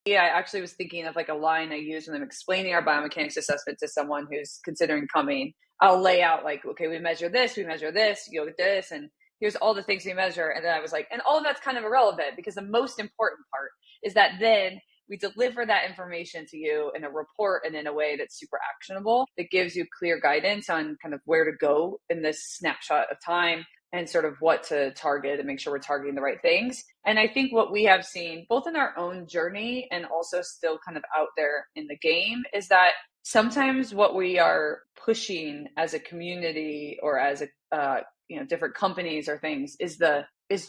Yeah, I actually was thinking of like a line I use when I'm explaining our biomechanics assessment to someone who's considering coming. I'll lay out like, okay, we measure this, you look at this, and here's all the things we measure. And then I was like, and all of that's kind of irrelevant because the most important part is that then we deliver that information to you in a report and in a way that's super actionable, that gives you clear guidance on kind of where to go in this snapshot of time and sort of what to target and make sure we're targeting the right things. And I think what we have seen both in our own journey and also still kind of out there in the game is that sometimes what we are pushing as a community or as a different companies or things is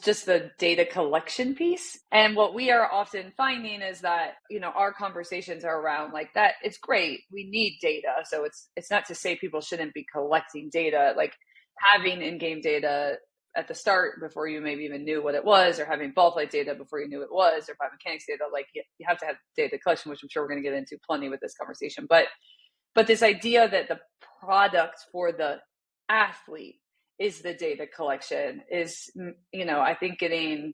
just the data collection piece. And what we are often finding is that, our conversations are around like that. It's great. We need data. So it's not to say people shouldn't be collecting data, like having in-game data at the start before you maybe even knew what it was, or having ball flight data before you knew it was, or biomechanics data. Like you have to have data collection, which I'm sure we're going to get into plenty with this conversation. But this idea that the product for the athlete is the data collection is, I think getting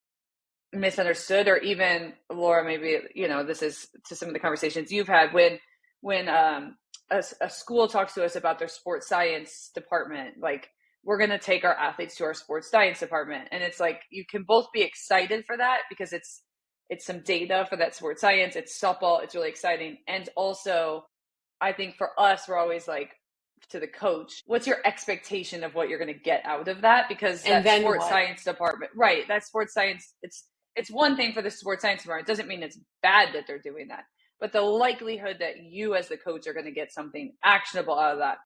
misunderstood, or even, Laura, maybe, this is to some of the conversations you've had when a school talks to us about their sports science department, like we're going to take our athletes to our sports science department. And it's like, you can both be excited for that because it's some data for that sports science. It's softball. It's really exciting. And also I think for us, we're always like, to the coach, what's your expectation of what you're going to get out of that? Because And that then sports what? science department, right? That sports science, it's one thing for the sports science department. It doesn't mean it's bad that they're doing that, but the likelihood that you as the coach are going to get something actionable out of that